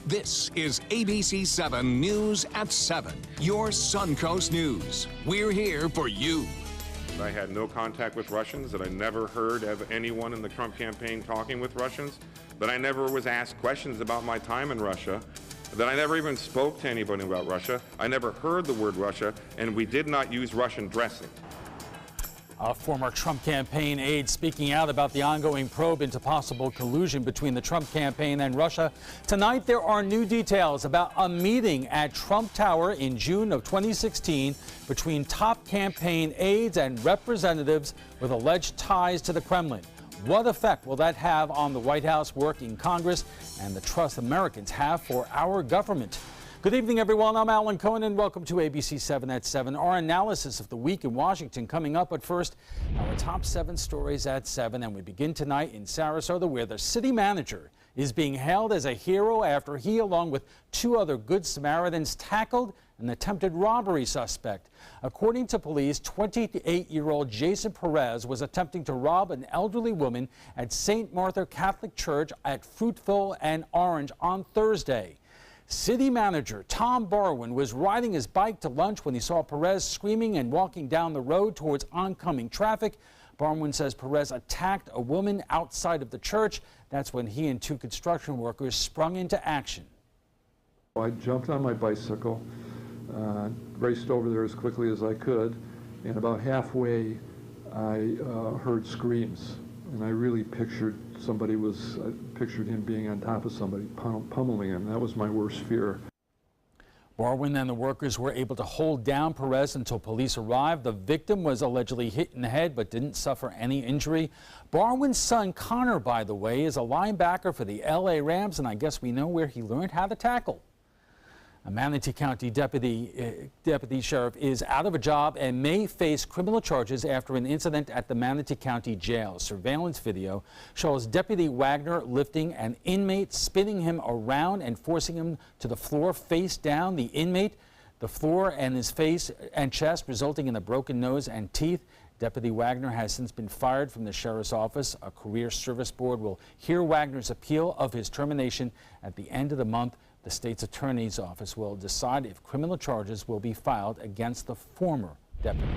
This is ABC7 News at 7, your Suncoast News. We're here for you. I had no contact with Russians, that I never heard of anyone in the Trump campaign talking with Russians, that I never was asked questions about my time in Russia, that I never even spoke to anybody about Russia. I never heard the word Russia, and we did not use Russian dressing. A former Trump campaign aide speaking out about the ongoing probe into possible collusion between the Trump campaign and Russia. Tonight, there are new details about a meeting at Trump Tower in June of 2016 between top campaign aides and representatives with alleged ties to the Kremlin. What effect will that have on the White House work in Congress and the trust Americans have for our government? Good evening, everyone. I'm Alan Cohen, and welcome to ABC 7 at 7. Our analysis of the week in Washington coming up. But first, our top 7 stories at 7. And we begin tonight in Sarasota, where the city manager is being hailed as a hero after he, along with 2 other Good Samaritans, tackled an attempted robbery suspect. According to police, 28-year-old Jason Perez was attempting to rob an elderly woman at St. Martha Catholic Church at Fruitville and Orange on Thursday. City manager Tom Barwin was riding his bike to lunch when he saw Perez screaming and walking down the road towards oncoming traffic. Barwin says Perez attacked a woman outside of the church. That's when he and 2 construction workers sprung into action. I jumped on my bicycle, raced over there as quickly as I could, and about halfway I heard screams. And I really pictured pictured him being on top of somebody, pummeling him. That was my worst fear. Barwin and the workers were able to hold down Perez until police arrived. The victim was allegedly hit in the head but didn't suffer any injury. Barwin's son, Connor, by the way, is a linebacker for the LA Rams, and I guess we know where he learned how to tackle. A Manatee County deputy sheriff is out of a job and may face criminal charges after an incident at the Manatee County Jail. Surveillance video shows Deputy Wagner lifting an inmate, spinning him around and forcing him to the floor face down. The inmate, the floor and his face and chest, resulting in a broken nose and teeth. Deputy Wagner has since been fired from the sheriff's office. A career service board will hear Wagner's appeal of his termination at the end of the month. The state's attorney's office will decide if criminal charges will be filed against the former deputy.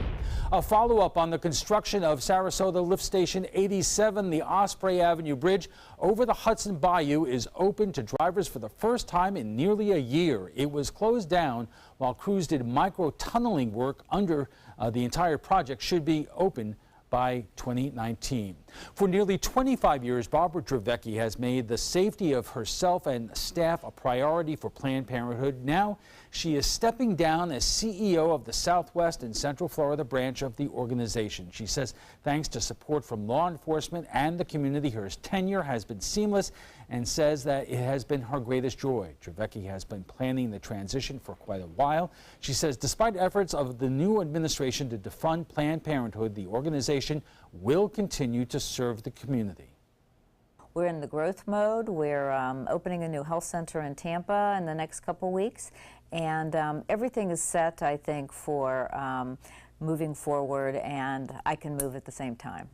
A follow-up on the construction of Sarasota Lift Station 87. The Osprey Avenue Bridge over the Hudson Bayou is open to drivers for the first time in nearly a year. It was closed down while crews did micro-tunneling work under the entire project. Should be open by 2019. For nearly 25 years, Barbara Trevecki has made the safety of herself and staff a priority for Planned Parenthood. Now she is stepping down as CEO of the Southwest and Central Florida branch of the organization. She says thanks to support from law enforcement and the community, her tenure has been seamless, and says that it has been her greatest joy. Trevecki has been planning the transition for quite a while. She says despite efforts of the new administration to defund Planned Parenthood, the organization will continue to serve the community. We're in the growth mode. We're opening a new health center in Tampa in the next couple weeks, and everything is set, I think, for moving forward, and I can move at the same time.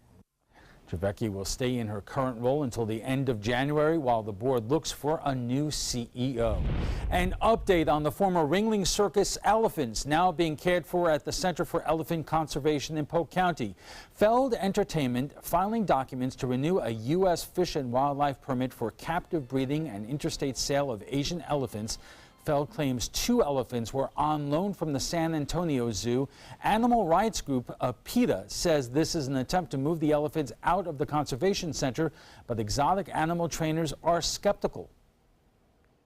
Trevecki will stay in her current role until the end of January while the board looks for a new CEO. An update on the former Ringling Circus elephants now being cared for at the Center for Elephant Conservation in Polk County. Feld Entertainment filing documents to renew a U.S. Fish and Wildlife permit for captive breeding and interstate sale of Asian elephants. Feld claims 2 elephants were on loan from the San Antonio Zoo. Animal rights group PETA says this is an attempt to move the elephants out of the conservation center, but exotic animal trainers are skeptical.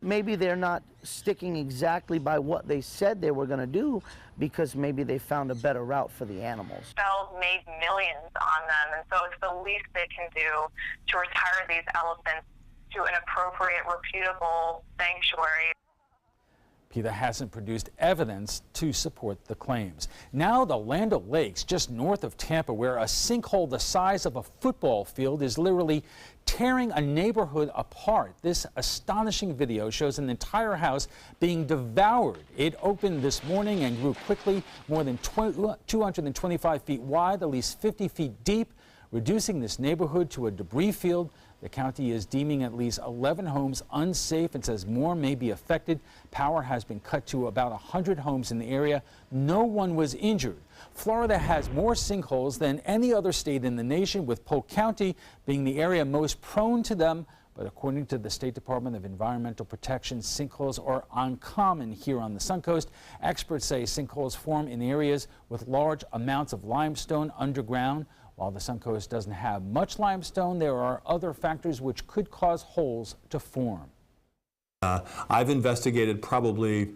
Maybe they're not sticking exactly by what they said they were going to do because maybe they found a better route for the animals. Feld made millions on them, and so it's the least they can do to retire these elephants to an appropriate, reputable sanctuary. PETA hasn't produced evidence to support the claims. Now the Land O'Lakes, just north of Tampa, where a sinkhole the size of a football field is literally tearing a neighborhood apart. This astonishing video shows an entire house being devoured. It opened this morning and grew quickly, more than 225 feet wide, at least 50 feet deep, reducing this neighborhood to a debris field. The county is deeming at least 11 homes unsafe and says more may be affected. Power has been cut to about 100 homes in the area. No one was injured. Florida has more sinkholes than any other state in the nation, with Polk County being the area most prone to them. But according to the State Department of Environmental Protection, sinkholes are uncommon here on the Suncoast. Experts say sinkholes form in areas with large amounts of limestone underground. While the Suncoast doesn't have much limestone, there are other factors which could cause holes to form. I've investigated probably,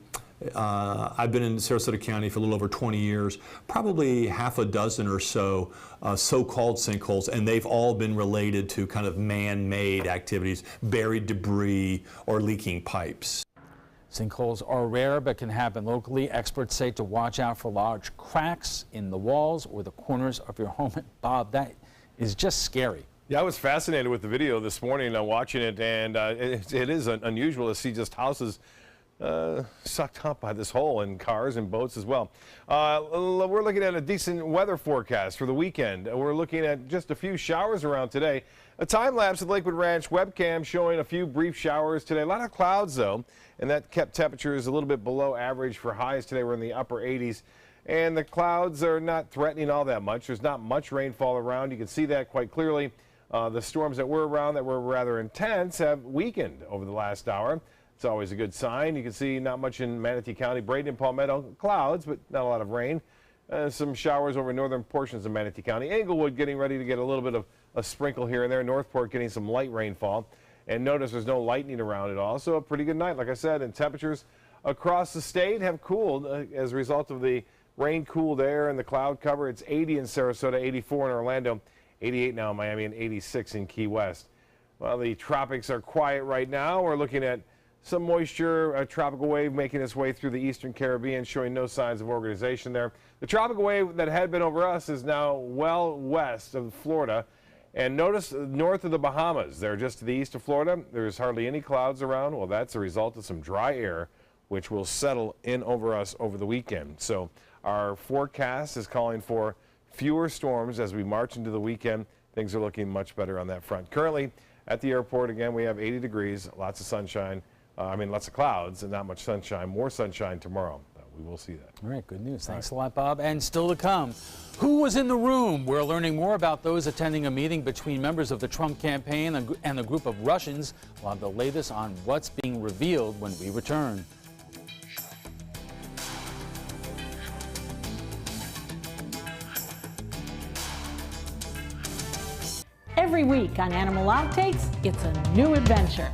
I've been in Sarasota County for a little over 20 years, probably half a dozen or so so-called sinkholes, and they've all been related to kind of man-made activities, buried debris or leaking pipes. Sinkholes are rare but can happen locally. Experts say to watch out for large cracks in the walls or the corners of your home. Bob, that is just scary. Yeah, I was fascinated with the video this morning watching it, and it is unusual to see just houses sucked up by this hole, and cars and boats as well. We're looking at a decent weather forecast for the weekend. We're looking at just a few showers around today. A time lapse at Lakewood Ranch webcam showing a few brief showers today. A lot of clouds though, and that kept temperatures a little bit below average for highs today. We're in the upper 80s, and the clouds are not threatening all that much. There's not much rainfall around. You can see that quite clearly. The storms that were around that were rather intense have weakened over the last hour. It's always a good sign. You can see not much in Manatee County, Braden and Palmetto, clouds, but not a lot of rain. Some showers over northern portions of Manatee County. Englewood getting ready to get a little bit of a sprinkle here and there. Northport getting some light rainfall. And notice there's no lightning around at all. So a pretty good night, like I said. And temperatures across the state have cooled as a result of the rain-cooled air and the cloud cover. It's 80 in Sarasota, 84 in Orlando, 88 now in Miami, and 86 in Key West. Well, the tropics are quiet right now. We're looking at some moisture, a tropical wave making its way through the eastern Caribbean, showing no signs of organization there. The tropical wave that had been over us is now well west of Florida. And notice north of the Bahamas, there just to the east of Florida, there's hardly any clouds around. Well, that's a result of some dry air, which will settle in over us over the weekend. So our forecast is calling for fewer storms as we march into the weekend. Things are looking much better on that front. Currently at the airport, again, we have 80 degrees, lots of sunshine. Lots of clouds and not much sunshine. More sunshine tomorrow. We will see that. All right, good news. Thanks a lot, Bob. And still to come, who was in the room? We're learning more about those attending a meeting between members of the Trump campaign and a group of Russians. We'll have the latest on what's being revealed when we return. Every week on Animal Outtakes, it's a new adventure.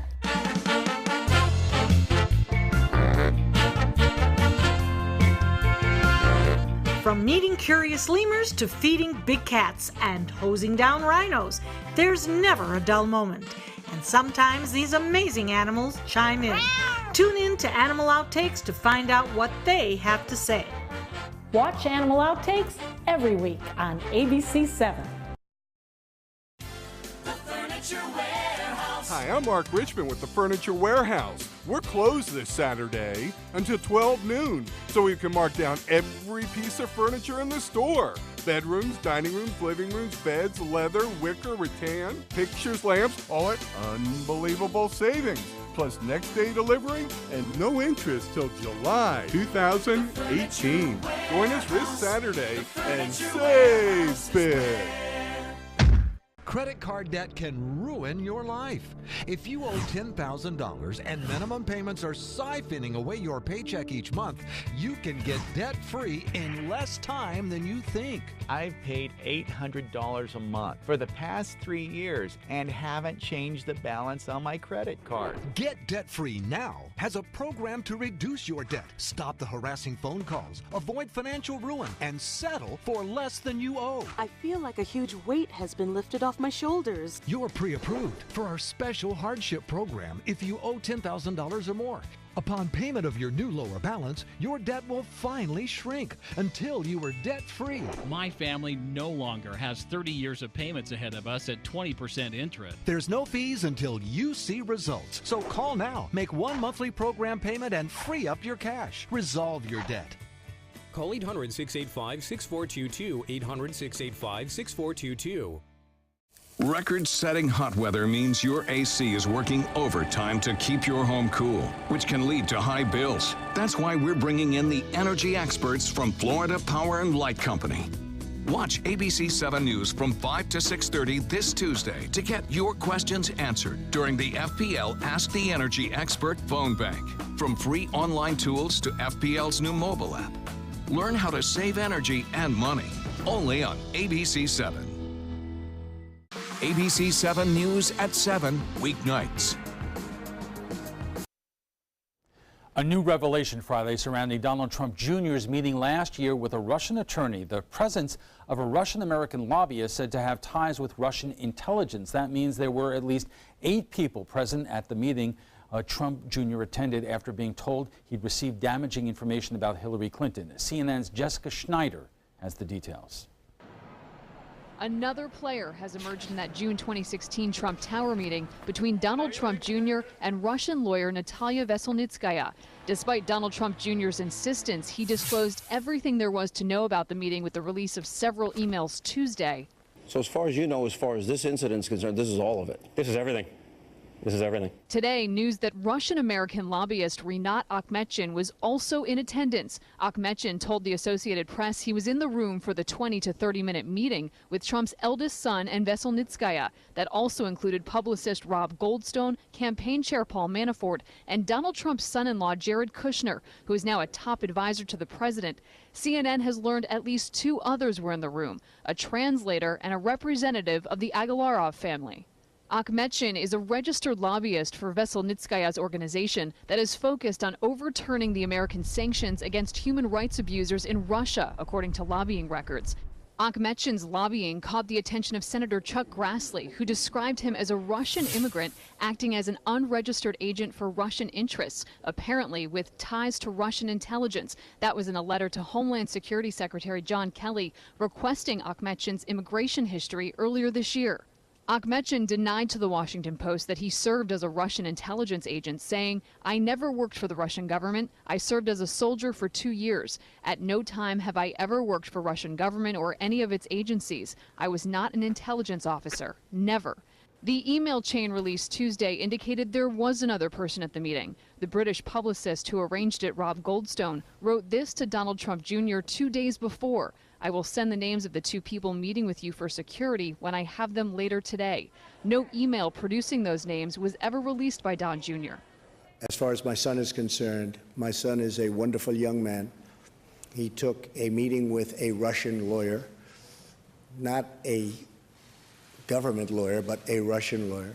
From meeting curious lemurs to feeding big cats and hosing down rhinos, there's never a dull moment. And sometimes these amazing animals chime in. Tune in to Animal Outtakes to find out what they have to say. Watch Animal Outtakes every week on ABC7. Hi, I'm Mark Richmond with the Furniture Warehouse. We're closed this Saturday until 12 noon, so you can mark down every piece of furniture in the store. Bedrooms, dining rooms, living rooms, beds, leather, wicker, rattan, pictures, lamps, all at unbelievable savings. Plus next day delivery and no interest till July 2018. Join us this Saturday and save big. Credit card debt can ruin your life. If you owe $10,000 and minimum payments are siphoning away your paycheck each month, you can get debt-free in less time than you think. I've paid $800 a month for the past 3 years and haven't changed the balance on my credit card. Get debt-free now has a program to reduce your debt, stop the harassing phone calls, avoid financial ruin, and settle for less than you owe. I feel like a huge weight has been lifted off my shoulders. You're pre-approved for our special hardship program if you owe $10,000 or more. Upon payment of your new lower balance, your debt will finally shrink until you are debt-free. My family no longer has 30 years of payments ahead of us at 20% interest. There's no fees until you see results. So call now, make one monthly program payment, and free up your cash. Resolve your debt. Call 800-685-6422, 800-685-6422. Record-setting hot weather means your AC is working overtime to keep your home cool, which can lead to high bills. That's why we're bringing in the energy experts from Florida Power and Light Company. Watch ABC7 News from 5 to 6:30 this Tuesday to get your questions answered during the FPL Ask the Energy Expert phone bank. From free online tools to FPL's new mobile app. Learn how to save energy and money, only on ABC7. ABC7 News at 7, weeknights. A new revelation Friday surrounding Donald Trump Jr.'s meeting last year with a Russian attorney. The presence of a Russian-American lobbyist said to have ties with Russian intelligence. That means there were at least 8 people present at the meeting Trump Jr. attended after being told he'd received damaging information about Hillary Clinton. CNN's Jessica Schneider has the details. Another player has emerged in that June 2016 Trump Tower meeting between Donald Trump Jr. and Russian lawyer Natalia Veselnitskaya. Despite Donald Trump Jr.'s insistence, he disclosed everything there was to know about the meeting with the release of several emails Tuesday. So as far as you know, as far as this incident is concerned, this is all of it. This is everything. This is everything. Today, news that Russian-American lobbyist Rinat Akhmetyan was also in attendance. Akhmetyan told the Associated Press he was in the room for the 20 to 30-minute meeting with Trump's eldest son and Veselnitskaya. That also included publicist Rob Goldstone, campaign chair Paul Manafort, and Donald Trump's son-in-law Jared Kushner, who is now a top advisor to the president. CNN has learned at least 2 others were in the room, a translator and a representative of the Agalarov family. Akhmetyan is a registered lobbyist for Veselnitskaya's organization that is focused on overturning the American sanctions against human rights abusers in Russia, according to lobbying records. Akhmetyan's lobbying caught the attention of Senator Chuck Grassley, who described him as a Russian immigrant acting as an unregistered agent for Russian interests, apparently with ties to Russian intelligence. That was in a letter to Homeland Security Secretary John Kelly requesting Akhmetyan's immigration history earlier this year. Akhmetyan denied to the Washington Post that he served as a Russian intelligence agent, saying, "I never worked for the Russian government. I served as a soldier for 2 years. At no time have I ever worked for Russian government or any of its agencies. I was not an intelligence officer. Never." The email chain released Tuesday indicated there was another person at the meeting. The British publicist who arranged it, Rob Goldstone, wrote this to Donald Trump Jr. 2 days before. "I will send the names of the 2 people meeting with you for security when I have them later today." No email producing those names was ever released by Don Jr. As far as my son is concerned, my son is a wonderful young man. He took a meeting with a Russian lawyer, not a government lawyer, but a Russian lawyer.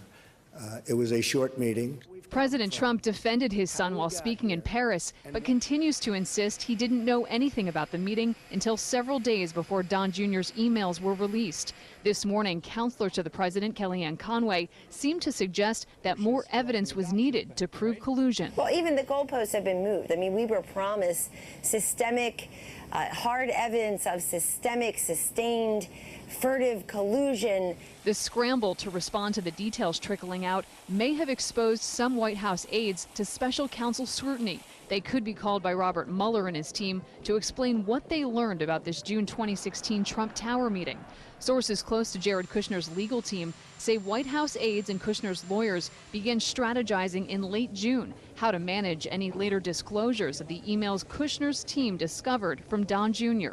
It was a short meeting. President Trump defended his son while speaking in Paris, but continues to insist he didn't know anything about the meeting until several days before Don Jr.'s emails were released. This morning, counselor to the president, Kellyanne Conway, seemed to suggest that more evidence was needed to prove collusion. Well, even the goalposts have been moved. I mean, we were promised systemic, hard evidence of systemic, sustained, furtive collusion. The scramble to respond to the details trickling out may have exposed some White House aides to special counsel scrutiny. They could be called by Robert Mueller and his team to explain what they learned about this June 2016 Trump Tower meeting. Sources close to Jared Kushner's legal team say White House aides and Kushner's lawyers began strategizing in late June how to manage any later disclosures of the emails Kushner's team discovered from Don Jr.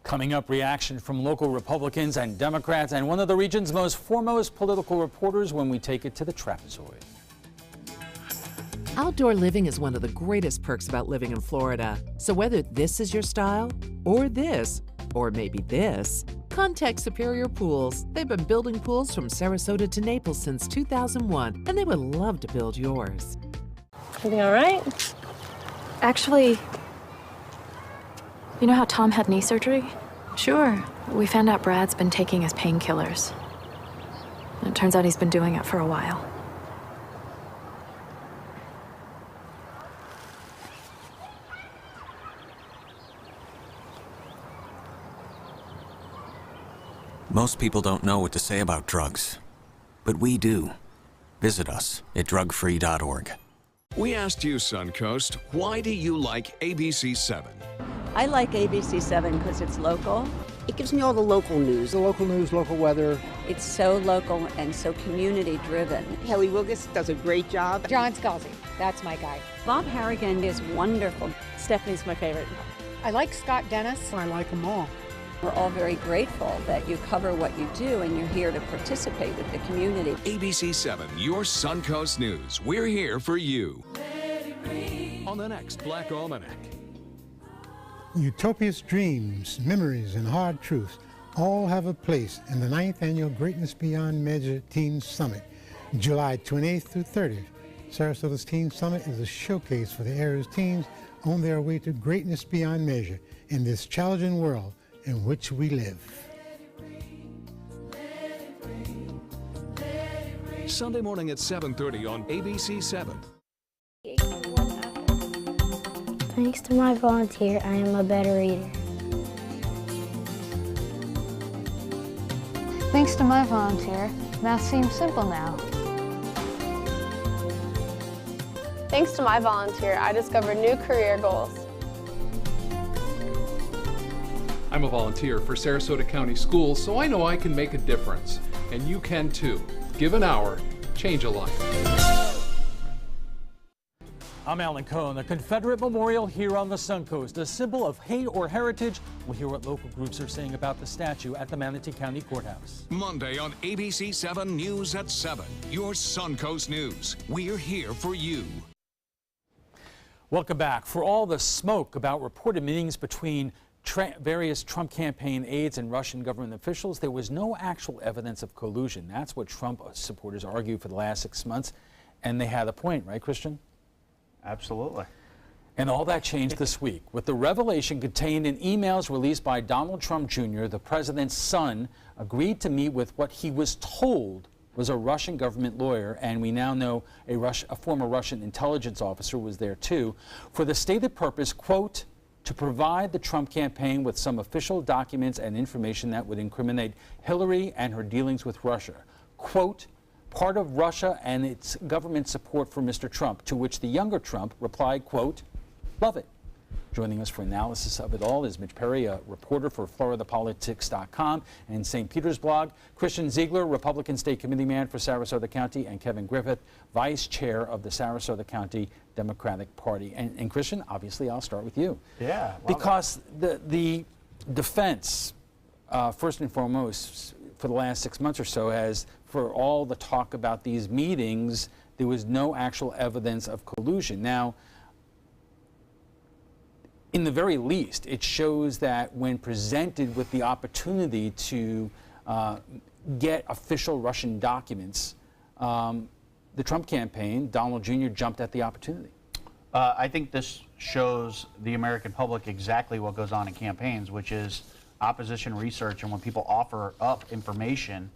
Coming up, reaction from local Republicans and Democrats and one of the region's most foremost political reporters when we take it to the trapezoid. Outdoor living is one of the greatest perks about living in Florida. So whether this is your style, or this, or maybe this, contact Superior Pools. They've been building pools from Sarasota to Naples since 2001, and they would love to build yours. Everything all right? Actually, you know how Tom had knee surgery? Sure. We found out Brad's been taking his painkillers. And it turns out he's been doing it for a while. Most people don't know what to say about drugs, but we do. Visit us at drugfree.org. We asked you, Suncoast, why do you like ABC7? I like ABC7 because it's local, It gives me all the local news. The local news, local weather. It's so local and so community driven. Kelly Wilgus does a great job. John Scalzi, that's my guy. Bob Harrigan is wonderful. Stephanie's my favorite. I like Scott Dennis. I like them all. We're all very grateful that you cover what you do and you're here to participate with the community. ABC7, your Suncoast News. We're here for you. On the next Black Almanac. Utopia's dreams, memories, and hard truths all have a place in the 9th Annual Greatness Beyond Measure Teen Summit, July 28th through 30th. Sarasota's Teen Summit is a showcase for the area's teens on their way to greatness beyond measure in this challenging world in which we live. Sunday morning at 7:30 on ABC7. Thanks to my volunteer, I am a better reader. Thanks to my volunteer, math seems simple now. Thanks to my volunteer, I discovered new career goals. I'm a volunteer for Sarasota County Schools, so I know I can make a difference. And you can too. Give an hour, change a life. I'm Alan Cohn. The Confederate Memorial here on the Suncoast, a symbol of hate or heritage. We'll hear what local groups are saying about the statue at the Manatee County Courthouse. Monday on ABC7 News at 7, your Suncoast News. We're here for you. Welcome back. For all the smoke about reported meetings between various Trump campaign aides and Russian government officials, there was no actual evidence of collusion. That's what Trump supporters argued for the last 6 months, and they had a point, right, Christian? Absolutely. And all that changed this week with the revelation contained in emails released by Donald Trump Jr. The president's son agreed to meet with what he was told was a Russian government lawyer, and we now know a former Russian intelligence officer was there too, for the stated purpose, quote, to provide the Trump campaign with some official documents and information that would incriminate Hillary and her dealings with Russia. Quote, part of Russia and its government support for Mr. Trump, to which the younger Trump replied, quote, love it. Joining us for analysis of it all is Mitch Perry, a reporter for FloridaPolitics.com and St. Peter's blog, Christian Ziegler, Republican State Committee man for Sarasota County, and Kevin Griffith, Vice Chair of the Sarasota County Democratic Party. And Christian, obviously I'll start with you. Yeah. Because the defense, first and foremost, for the last 6 months or so, has, for all the talk about these meetings, there was no actual evidence of collusion. Now, in the very least, it shows that when presented with the opportunity to get official Russian documents, the Trump campaign, Donald Jr., jumped at the opportunity. I think this shows the American public exactly what goes on in campaigns, which is opposition research. And when people offer up information,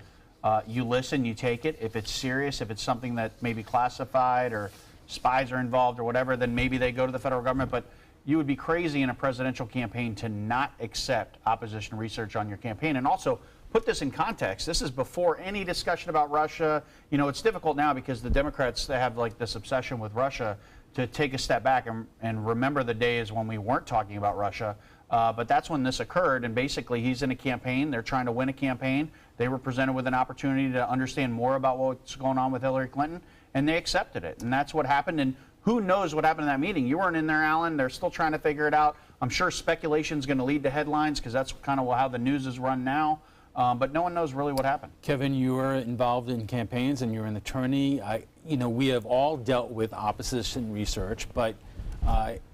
you listen, you take it. If it's serious, if it's something that may be classified or spies are involved or whatever, then maybe they go to the federal government. But you would be crazy in a presidential campaign to not accept opposition research on your campaign. And also, put this in context. This is before any discussion about Russia. You know, it's difficult now because the Democrats, they have like this obsession with Russia, to take a step back and remember the days when we weren't talking about Russia. But that's when this occurred, and basically he's in a campaign. They're trying to win a campaign. They were presented with an opportunity to understand more about what's going on with Hillary Clinton, and they accepted it. And that's what happened. And who knows what happened in that meeting? You weren't in there, Alan. They're still trying to figure it out. I'm sure speculation is going to lead to headlines because that's kind of how the news is run now. But no one knows really what happened. Kevin, you were involved in campaigns and you're an attorney. You know, we have all dealt with opposition research, but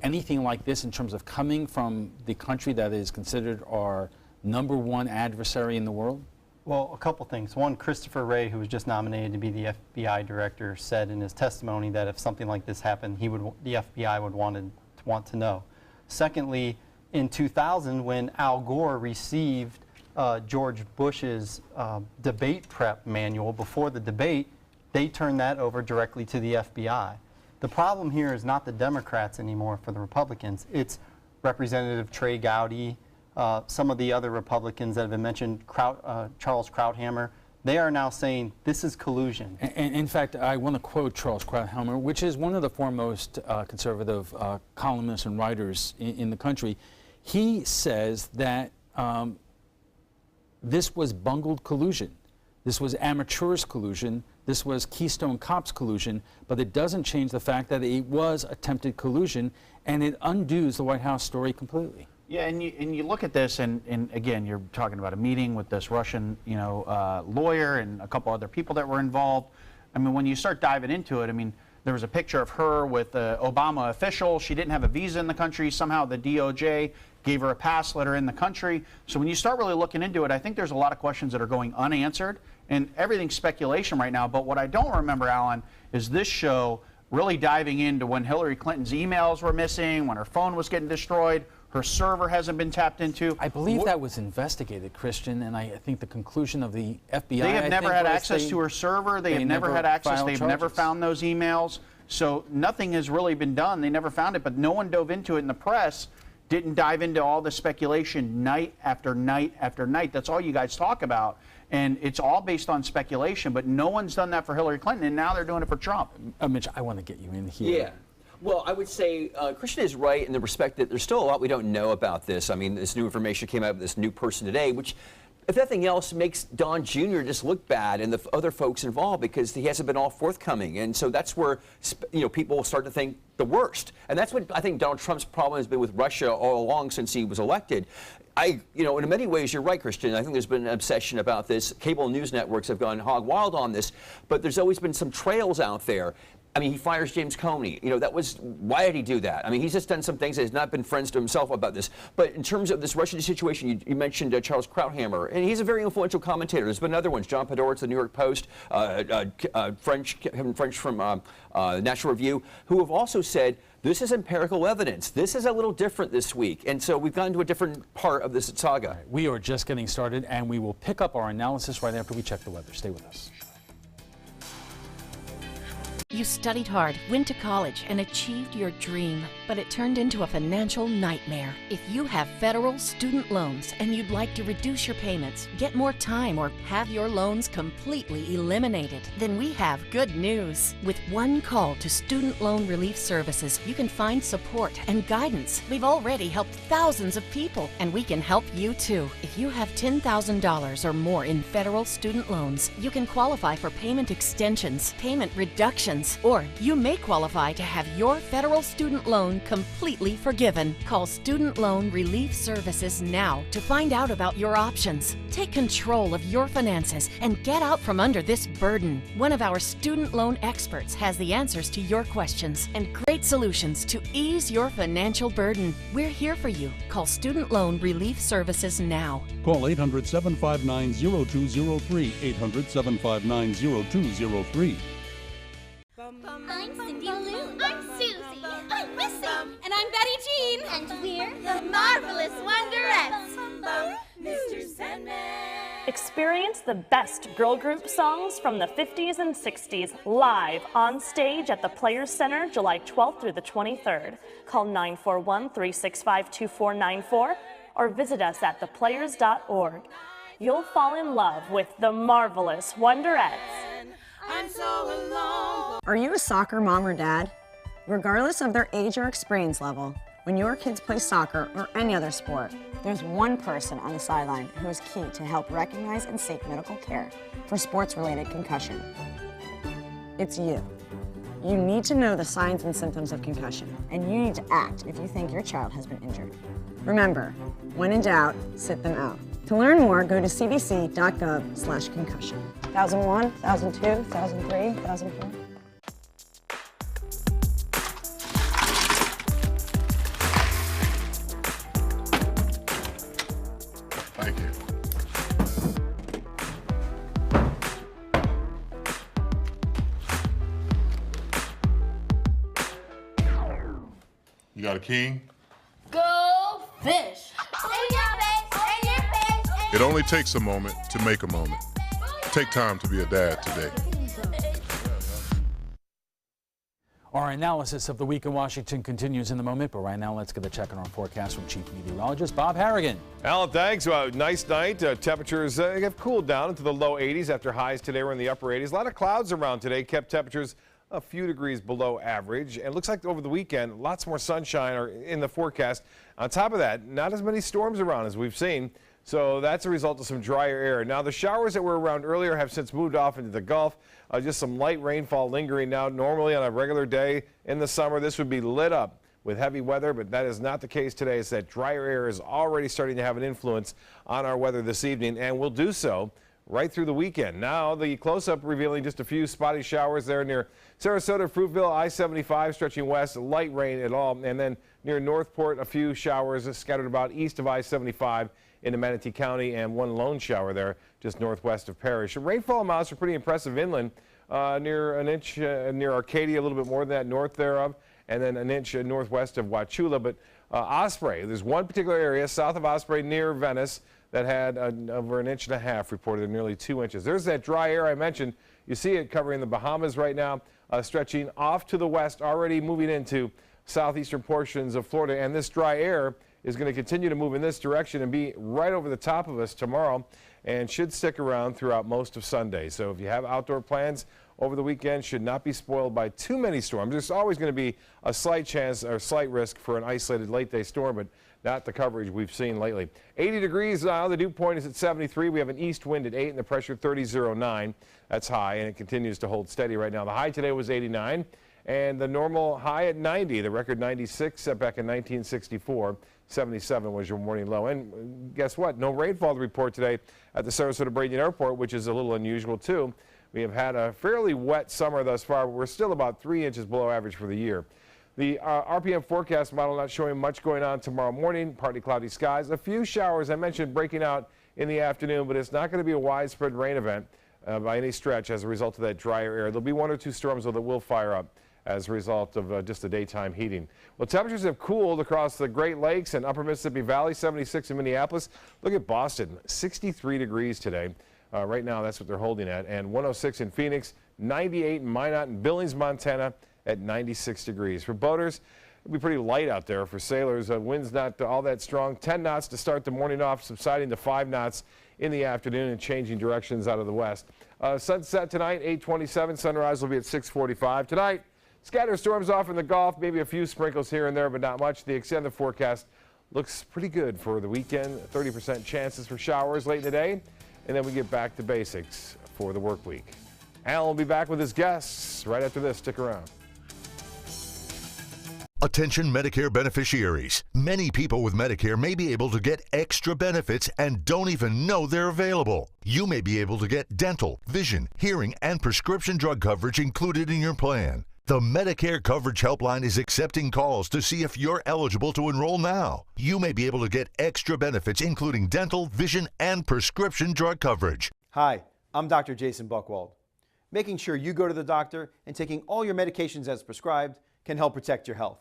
anything like this in terms of coming from the country that is considered our #1 adversary in the world? Well, a couple things. One, Christopher Wray, who was just nominated to be the FBI director, said in his testimony that if something like this happened, the FBI would want to know. Secondly, in 2000, when Al Gore received George Bush's debate prep manual before the debate, they turned that over directly to the FBI. The problem here is not the Democrats anymore for the Republicans. It's Representative Trey Gowdy, some of the other Republicans that have been mentioned, Charles Krauthammer. They are now saying this is collusion. And in fact, I want to quote Charles Krauthammer, which is one of the foremost conservative columnists and writers in the country. He says that this was bungled collusion. This was amateurish collusion. This was Keystone Cops collusion, but it doesn't change the fact that it was attempted collusion, and it undoes the White House story completely. Yeah, and you look at this, and again, you're talking about a meeting with this Russian, lawyer and a couple other people that were involved. I mean, when you start diving into it, I mean, there was a picture of her with an Obama official. She didn't have a visa in the country. Somehow the DOJ gave her a pass, let her in the country. So when you start really looking into it, I think there's a lot of questions that are going unanswered, and everything's speculation right now. But what I don't remember, Alan, is this show really diving into when Hillary Clinton's emails were missing, when her phone was getting destroyed, her server hasn't been tapped into. I believe that was investigated, Christian, and I think the conclusion of the FBI. They have never had access to her server. They have never had access. They've never found those emails. So nothing has really been done. They never found it, but no one dove into it in the press. Didn't dive into all the speculation night after night after night. That's all you guys talk about. And it's all based on speculation, but no one's done that for Hillary Clinton, and now they're doing it for Trump. Mitch, I want to get you in here. Yeah. Well, I would say Christian is right in the respect that there's still a lot we don't know about this. I mean, this new information came out of this new person today, which, if nothing else, makes Don Jr. just look bad and the other folks involved because he hasn't been all forthcoming. And so that's where, people start to think the worst. And that's what I think Donald Trump's problem has been with Russia all along since he was elected. In many ways, you're right, Christian. I think there's been an obsession about this. Cable news networks have gone hog wild on this, but there's always been some trails out there. I mean, he fires James Comey. Why did he do that? I mean, he's just done some things that has not been friends to himself about this. But in terms of this Russian situation, you mentioned Charles Krauthammer, and he's a very influential commentator. There's been other ones. John Podhoretz, the New York Post, Kevin French from National Review, who have also said this is empirical evidence. This is a little different this week. And so we've gone to a different part of this saga. Right, we are just getting started, and we will pick up our analysis right after we check the weather. Stay with us. You studied hard, went to college, and achieved your dream, but it turned into a financial nightmare. If you have federal student loans and you'd like to reduce your payments, get more time, or have your loans completely eliminated, then we have good news. With one call to Student Loan Relief Services, you can find support and guidance. We've already helped thousands of people, and we can help you too. If you have $10,000 or more in federal student loans, you can qualify for payment extensions, payment reductions, or you may qualify to have your federal student loan completely forgiven. Call Student Loan Relief Services now to find out about your options. Take control of your finances and get out from under this burden. One of our student loan experts has the answers to your questions and great solutions to ease your financial burden. We're here for you. Call Student Loan Relief Services now. Call 800-759-0203, 800-759-0203. I'm Cindy Lou. I'm Susie. I'm Missy. And I'm Betty Jean. And we're the Marvelous Wonderettes. Mr. Sandman. Experience the best girl group songs from the 50s and 60s live on stage at the Players Center July 12th through the 23rd. Call 941-365-2494 or visit us at theplayers.org. You'll fall in love with the Marvelous Wonderettes. I'm so alone. Are you a soccer mom or dad? Regardless of their age or experience level, when your kids play soccer or any other sport, there's one person on the sideline who is key to help recognize and seek medical care for sports-related concussion. It's you. You need to know the signs and symptoms of concussion, and you need to act if you think your child has been injured. Remember, when in doubt, sit them out. To learn more, go to cdc.gov/concussion. 2001, 2002, 2003, 2004. Thank you. You got a king? Go fish. It only takes a moment to make a moment. Take time to be a dad today. Our analysis of the week in Washington continues in the moment, but right now let's get a check on our forecast from Chief Meteorologist Bob Harrigan. Alan, thanks. Nice night. Temperatures have cooled down into the low 80s after highs today were in the upper 80s. A lot of clouds around today kept temperatures a few degrees below average. And it looks like over the weekend, lots more sunshine in the forecast. On top of that, not as many storms around as we've seen. So that's a result of some drier air. Now, the showers that were around earlier have since moved off into the Gulf. Just some light rainfall lingering now. Normally on a regular day in the summer, this would be lit up with heavy weather, but that is not the case today. It's that drier air is already starting to have an influence on our weather this evening, and will do so right through the weekend. Now, the close-up revealing just a few spotty showers there near Sarasota, Fruitville, I-75 stretching west, light rain at all, and then near Northport, a few showers scattered about east of I-75 into Manatee County, and one lone shower there just northwest of Parrish. Rainfall amounts are pretty impressive inland, near an inch near Arcadia, a little bit more than that north thereof, and then an inch northwest of Wauchula. But Osprey, there's one particular area south of Osprey near Venice that had over an inch and a half reported, nearly 2 inches. There's that dry air I mentioned. You see it covering the Bahamas right now, stretching off to the west, already moving into southeastern portions of Florida, and this dry air is going to continue to move in this direction and be right over the top of us tomorrow, and should stick around throughout most of Sunday. So if you have outdoor plans over the weekend, should not be spoiled by too many storms. There's always going to be a slight chance or slight risk for an isolated late day storm, but not the coverage we've seen lately. 80 degrees now. The dew point is at 73. We have an east wind at 8 and the pressure 30.09. That's high, and it continues to hold steady right now. The high today was 89 and the normal high at 90. The record 96 set back in 1964. 77 was your morning low. And guess what? No rainfall to report today at the Sarasota Braden Airport, which is a little unusual too. We have had a fairly wet summer thus far, but we're still about 3 inches below average for the year. The RPM forecast model not showing much going on tomorrow morning. Partly cloudy skies. A few showers, I mentioned, breaking out in the afternoon, but it's not going to be a widespread rain event by any stretch as a result of that drier air. There'll be 1 or 2 storms, though, that will fire up as a result of just the daytime heating. Well, temperatures have cooled across the Great Lakes and upper Mississippi Valley, 76 in Minneapolis. Look at Boston, 63 degrees today. Right now, that's what they're holding at. And 106 in Phoenix, 98 in Minot and Billings, Montana at 96 degrees. For boaters, it'll be pretty light out there. For sailors, wind's not all that strong. 10 knots to start the morning off, subsiding to 5 knots in the afternoon and changing directions out of the west. Sunset tonight, 8:27. Sunrise will be at 6:45. Tonight, scattered storms off in the Gulf, maybe a few sprinkles here and there, but not much. The extended forecast looks pretty good for the weekend. 30% chances for showers late in the day, and then we get back to basics for the work week. Al will be back with his guests right after this. Stick around. Attention Medicare beneficiaries. Many people with Medicare may be able to get extra benefits and don't even know they're available. You may be able to get dental, vision, hearing, and prescription drug coverage included in your plan. The Medicare Coverage Helpline is accepting calls to see if you're eligible to enroll now. You may be able to get extra benefits including dental, vision, and prescription drug coverage. Hi, I'm Dr. Jason Buchwald. Making sure you go to the doctor and taking all your medications as prescribed can help protect your health.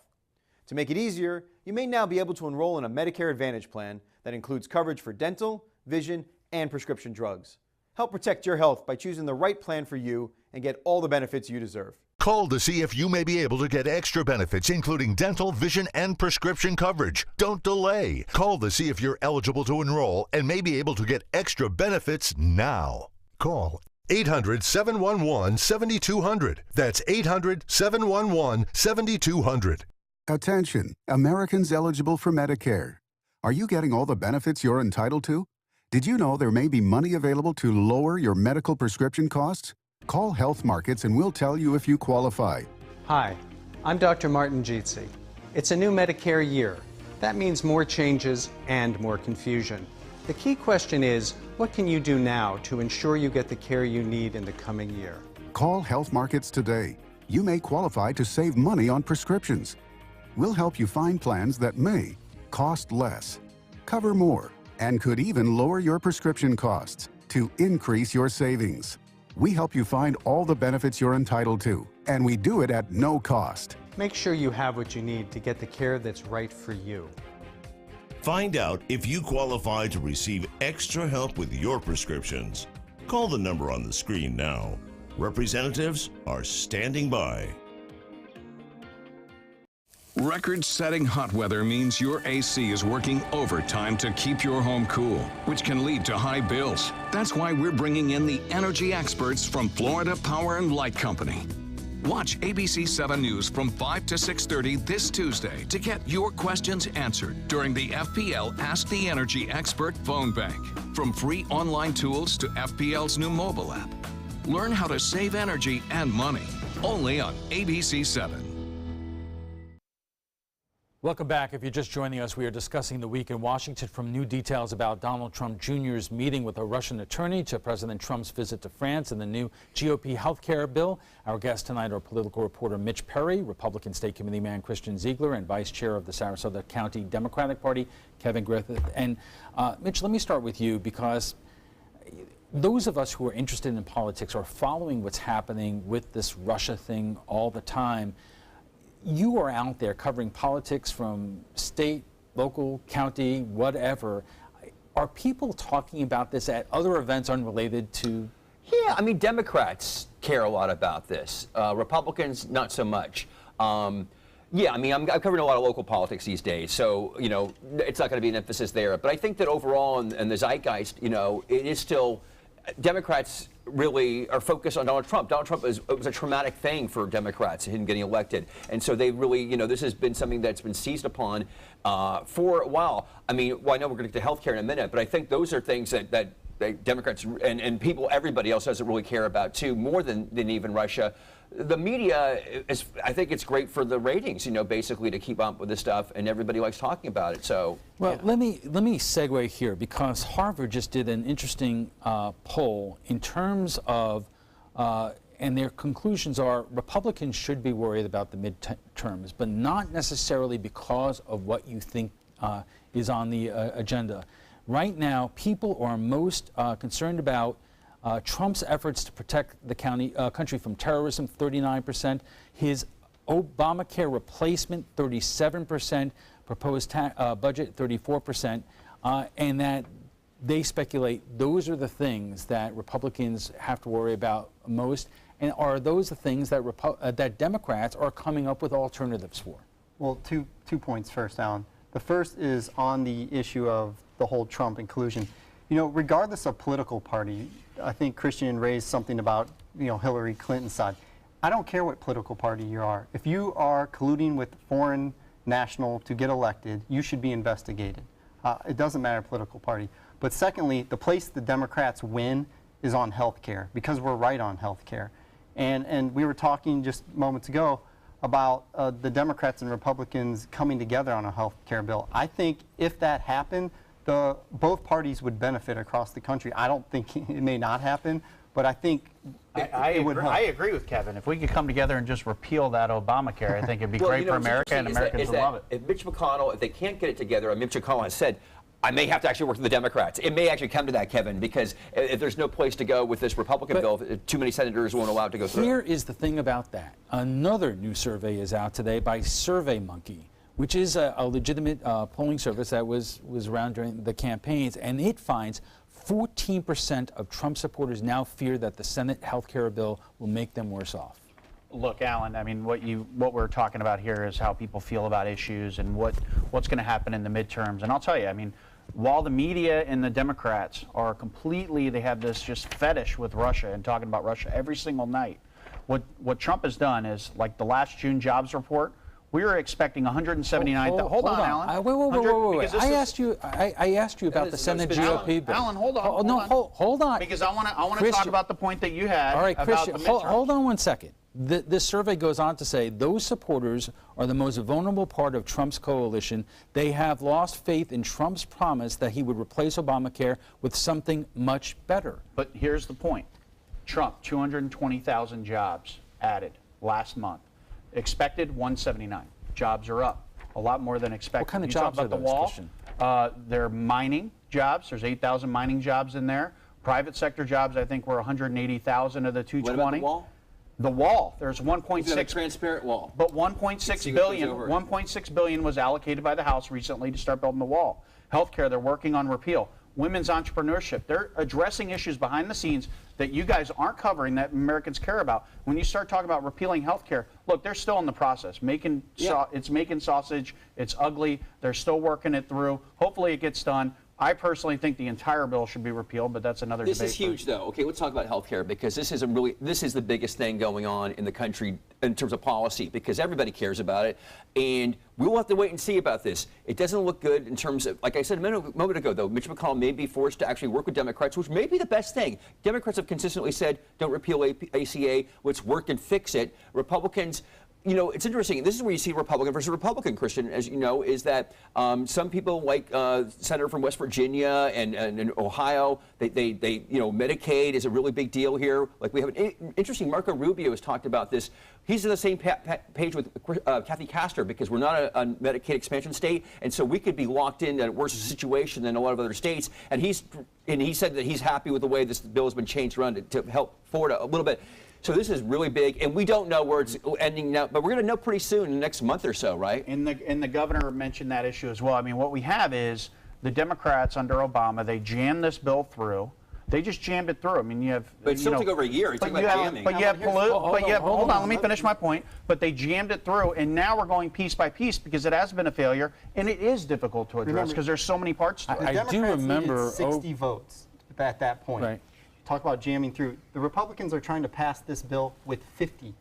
To make it easier, you may now be able to enroll in a Medicare Advantage plan that includes coverage for dental, vision, and prescription drugs. Help protect your health by choosing the right plan for you and get all the benefits you deserve. Call to see if you may be able to get extra benefits, including dental, vision, and prescription coverage. Don't delay. Call to see if you're eligible to enroll and may be able to get extra benefits now. Call 800-711-7200. That's 800-711-7200. Attention, Americans eligible for Medicare. Are you getting all the benefits you're entitled to? Did you know there may be money available to lower your medical prescription costs? Call Health Markets and we'll tell you if you qualify. Hi, I'm Dr. Martin Jeetsi. It's a new Medicare year. That means more changes and more confusion. The key question is, what can you do now to ensure you get the care you need in the coming year? Call Health Markets today. You may qualify to save money on prescriptions. We'll help you find plans that may cost less, cover more, and could even lower your prescription costs to increase your savings. We help you find all the benefits you're entitled to, and we do it at no cost. Make sure you have what you need to get the care that's right for you. Find out if you qualify to receive extra help with your prescriptions. Call the number on the screen now. Representatives are standing by. Record-setting hot weather means your AC is working overtime to keep your home cool, which can lead to high bills. That's why we're bringing in the energy experts from Florida Power and Light Company. Watch ABC7 News from 5 to 6:30 this Tuesday to get your questions answered during the FPL Ask the Energy Expert phone bank. From free online tools to FPL's new mobile app. Learn how to save energy and money, only on ABC7. Welcome back. If you're just joining us, we are discussing the week in Washington, from new details about Donald Trump Jr.'s meeting with a Russian attorney to President Trump's visit to France and the new GOP health care bill. Our guests tonight are political reporter Mitch Perry, Republican State Committee man Christian Ziegler, and Vice Chair of the Sarasota County Democratic Party, Kevin Griffith. And Mitch, let me start with you, because those of us who are interested in politics are following what's happening with this Russia thing all the time. You are out there covering politics from state, local, county, whatever. Are people talking about this at other events unrelated to? Yeah, I mean, Democrats care a lot about this. Republicans, not so much. Yeah, I mean, I'm covering a lot of local politics these days, so, you know, it's not going to be an emphasis there. But I think that overall in the zeitgeist, you know, it is still, Democrats really are focused on Donald Trump. Donald Trump it was a traumatic thing for Democrats, him getting elected. And so they really, you know, this has been something that's been seized upon for a while. I mean, well, I know we're going to get to health care in a minute, but I think those are things that Democrats and people, everybody else doesn't really care about too, more than even Russia. The media is, I think it's great for the ratings, you know, basically to keep up with this stuff, and everybody likes talking about it. So, well, yeah. let me segue here, because Harvard just did an interesting poll in terms of, and their conclusions are Republicans should be worried about the midterms, but not necessarily because of what you think is on the agenda. Right now, people are most concerned about Trump's efforts to protect the country from terrorism, 39%. His Obamacare replacement, 37%. Proposed budget, 34%. And that they speculate those are the things that Republicans have to worry about most. And are those the things that that Democrats are coming up with alternatives for? Well, two points first, Alan. The first is on the issue of the whole Trump inclusion. You know, regardless of political party, I think Christian raised something about, you know, Hillary Clinton's side. I don't care what political party you are. If you are colluding with foreign national to get elected, you should be investigated. It doesn't matter political party. But secondly, the place the Democrats win is on health care, because we're right on health care. And we were talking just moments ago about the Democrats and Republicans coming together on a health care bill. I think if that happened, both parties would benefit across the country. I don't think it may not happen, but I think it would help. I agree with Kevin. If we could come together and just repeal that Obamacare, I think it'd be well, great you know, for America, and Americans would love it. If Mitch McConnell, if they can't get it together, and Mitch McConnell has said, I may have to actually work with the Democrats. It may actually come to that, Kevin, because if there's no place to go with this Republican bill, too many senators won't allow it to go through. Here is the thing about that. Another new survey is out today by SurveyMonkey, which is a legitimate polling service that was around during the campaigns, and it finds 14% of Trump supporters now fear that the Senate health care bill will make them worse off. Look, Alan, I mean, what we're talking about here is how people feel about issues and what's going to happen in the midterms. And I'll tell you, I mean, while the media and the Democrats are completely, they have this just fetish with Russia and talking about Russia every single night, what Trump has done is, like the last June jobs report, we were expecting 179,000. Hold on, Alan. Wait. I asked you about the Senate GOP bill. Alan, hold on. Hold on. Because I want to talk about the point that you had. All right, about Christian, the midterms. hold on one second. This survey goes on to say those supporters are the most vulnerable part of Trump's coalition. They have lost faith in Trump's promise that he would replace Obamacare with something much better. But here's the point. Trump, 220,000 jobs added last month. Expected 179. Jobs are up. A lot more than expected. What kind of jobs are those, Christian? They're mining jobs. There's 8,000 mining jobs in there. Private sector jobs, I think, were 180,000 of the 220. What about the wall? The wall. There's 1.6. You have a transparent wall. But 1.6 billion. 1.6 billion was allocated by the House recently to start building the wall. Healthcare, they're working on repeal. Women's entrepreneurship, they're addressing issues behind the scenes that you guys aren't covering that Americans care about. When you start talking about repealing healthcare, look, they're still in the process. It's making sausage. It's ugly. They're still working it through. Hopefully it gets done. I personally think the entire bill should be repealed, but that's another debate. This is huge, though. Okay, let's talk about health care, because this is the biggest thing going on in the country in terms of policy, because everybody cares about it, and we'll have to wait and see about this. It doesn't look good in terms of, like I said a moment ago, though, Mitch McConnell may be forced to actually work with Democrats, which may be the best thing. Democrats have consistently said, don't repeal ACA, let's work and fix it. Republicans, you know, it's interesting. This is where you see Republican versus Republican, Christian, as you know, is that some people like Senator from West Virginia and Ohio, they you know, Medicaid is a really big deal here. Like we have an interesting, Marco Rubio has talked about this. He's on the same page with Kathy Castor, because we're not a Medicaid expansion state, and so we could be locked in a worse situation than a lot of other states. And he said that he's happy with the way this bill has been changed around to help forward a little bit. So this is really big, and we don't know where it's ending now, but we're going to know pretty soon, in the next month or so, right? And the governor mentioned that issue as well. I mean, what we have is the Democrats under Obama, they jammed this bill through. They just jammed it through. I mean, you have. But it still took over a year. Hold on, let me finish my point. But they jammed it through, and now we're going piece by piece because it has been a failure, and it is difficult to address because there's so many parts to it. I do remember 60 votes at that point. Right. Talk about jamming through. The Republicans are trying to pass this bill with 50.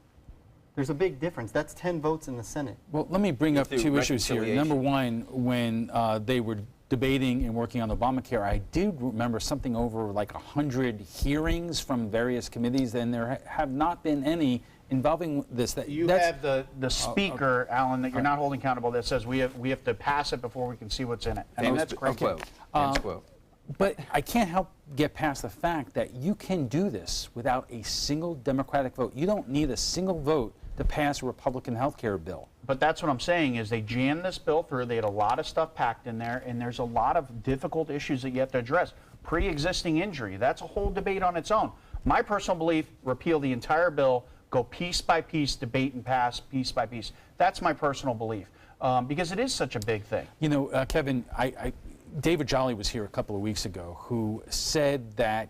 There's a big difference. That's 10 votes in the Senate. Well, let me bring up two issues here. Number one, when they were debating and working on Obamacare, I do remember something over like 100 hearings from various committees, and there have not been any involving this. You have the speaker, Alan, that you're not holding accountable, that says we have to pass it before we can see what's in it. And that's great. But I can't help get past the fact that you can do this without a single Democratic vote. You don't need a single vote to pass a Republican health care bill. But that's what I'm saying is they jammed this bill through. They had a lot of stuff packed in there, and there's a lot of difficult issues that you have to address. Pre-existing injury, that's a whole debate on its own. My personal belief, repeal the entire bill, go piece by piece, debate and pass piece by piece. That's my personal belief, because it is such a big thing. You know, Kevin, David Jolly was here a couple of weeks ago, who said that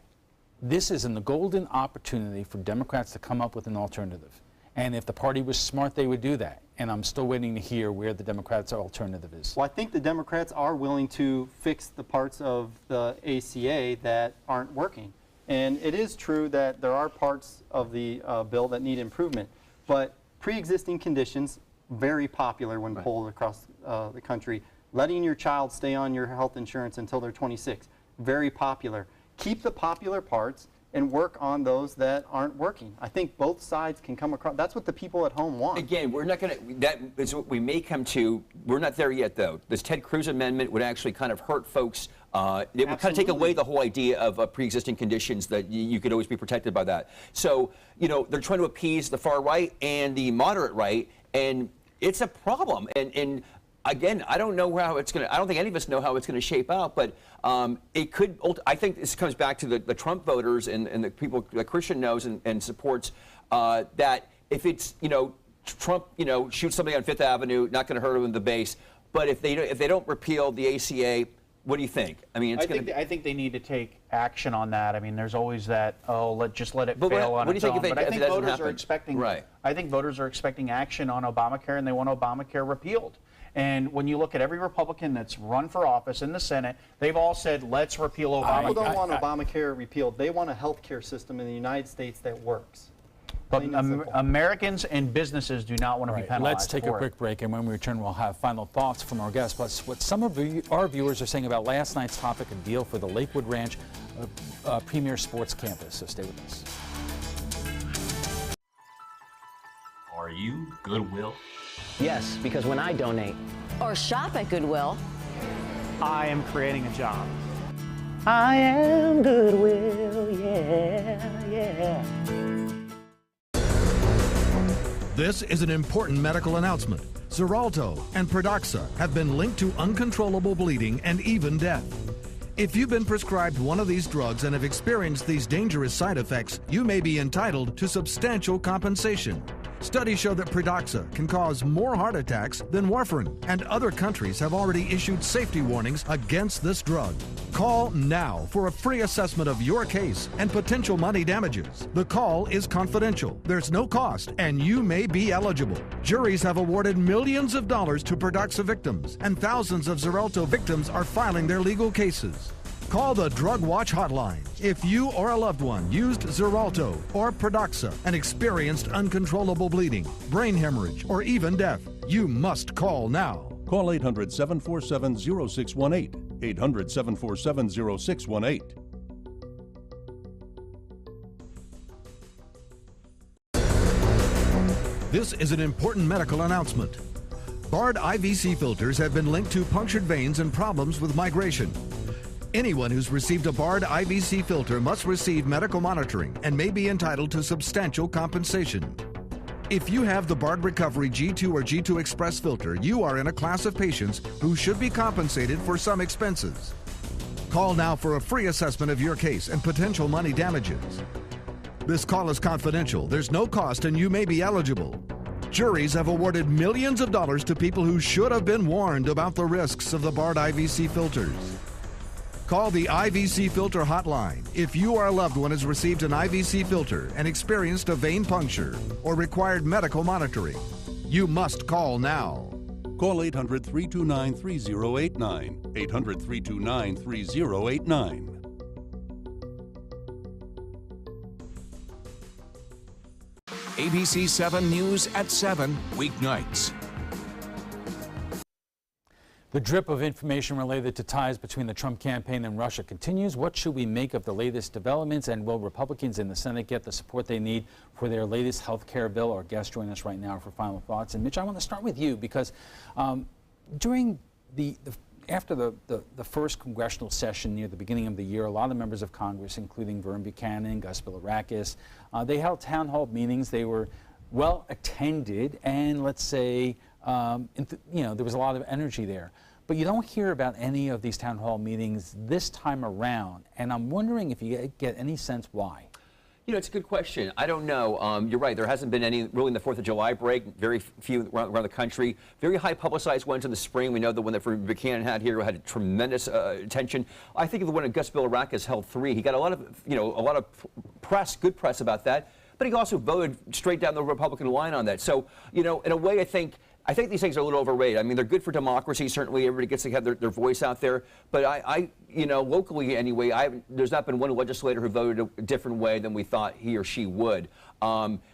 this is the golden opportunity for Democrats to come up with an alternative. And if the party was smart, they would do that. And I'm still waiting to hear where the Democrats' alternative is. Well, I think the Democrats are willing to fix the parts of the ACA that aren't working. And it is true that there are parts of the bill that need improvement. But pre-existing conditions, very popular when polled across the country. Letting your child stay on your health insurance until they're 26, very popular. Keep the popular parts and work on those that aren't working. I think both sides can come across. That's what the people at home want. Again, we're not going to, that is what we may come to. We're not there yet, though. This Ted Cruz amendment would actually kind of hurt folks. It would kind of take away the whole idea of pre-existing conditions, that you could always be protected by that. So, you know, they're trying to appease the far right and the moderate right, and it's a problem. And again, I don't know how it's going to, I don't think any of us know how it's going to shape out, but it could, I think this comes back to the Trump voters and the people that Christian knows and supports, that if it's, you know, Trump, you know, shoots somebody on Fifth Avenue, not going to hurt them in the base, but if they don't repeal the ACA, what do you think? I mean, I think they need to take action on that. I mean, there's always that, just let it fail on its own. But I think voters are expecting, I think voters are expecting action on Obamacare, and they want Obamacare repealed. And when you look at every Republican that's run for office in the Senate, they've all said, let's repeal Obamacare. People don't want Obamacare repealed. They want a health care system in the United States that works. But Americans and businesses do not want to be penalized. Let's take a quick break, and when we return, we'll have final thoughts from our guests, plus what some of our viewers are saying about last night's topic and deal for the Lakewood Ranch Premier Sports Campus. So stay with us. Are you Goodwill? Yes, because when I donate or shop at Goodwill, I am creating a job. I am Goodwill, yeah. This is an important medical announcement. Xarelto and Pradaxa have been linked to uncontrollable bleeding and even death. If you've been prescribed one of these drugs and have experienced these dangerous side effects, you may be entitled to substantial compensation. Studies show that Pradaxa can cause more heart attacks than warfarin, and other countries have already issued safety warnings against this drug. Call now for a free assessment of your case and potential money damages. The call is confidential. There's no cost, and you may be eligible. Juries have awarded millions of dollars to Pradaxa victims, and thousands of Xarelto victims are filing their legal cases. Call the Drug Watch hotline if you or a loved one used Xarelto or Pradaxa and experienced uncontrollable bleeding, brain hemorrhage, or even death. You must call now. Call 800-747-0618. 800-747-0618. This is an important medical announcement. Bard IVC filters have been linked to punctured veins and problems with migration. Anyone who's received a Bard IVC filter must receive medical monitoring and may be entitled to substantial compensation. If you have the Bard Recovery G2 or G2 Express filter, you are in a class of patients who should be compensated for some expenses. Call now for a free assessment of your case and potential money damages. This call is confidential. There's no cost and you may be eligible. Juries have awarded millions of dollars to people who should have been warned about the risks of the Bard IVC filters. Call the IVC Filter hotline if you or a loved one has received an IVC filter and experienced a vein puncture or required medical monitoring. You must call now. Call 800-329-3089. 800-329-3089. ABC7 News at 7, weeknights. The drip of information related to ties between the Trump campaign and Russia continues. What should we make of the latest developments, and will Republicans in the Senate get the support they need for their latest health care bill? Our guests join us right now for final thoughts. And Mitch, I want to start with you because during after the first congressional session near the beginning of the year, a lot of members of Congress, including Vern Buchanan, Gus Bilirakis, they held town hall meetings. They were well attended, and let's say, there was a lot of energy there. But you don't hear about any of these town hall meetings this time around, and I'm wondering if you get any sense why. It's a good question. I don't know. You're right. There hasn't been any really in the 4th of July break. Very few around the country. Very high publicized ones in the spring. We know the one that Buchanan had here had tremendous attention. I think the one that Gus Bilirakis held 3. He got a lot of press, good press about that. But he also voted straight down the Republican line on that. So, in a way, I think these things are a little overrated. I mean, they're good for democracy. Certainly, everybody gets to have their voice out there. But locally anyway, there's not been one legislator who voted a different way than we thought he or she would.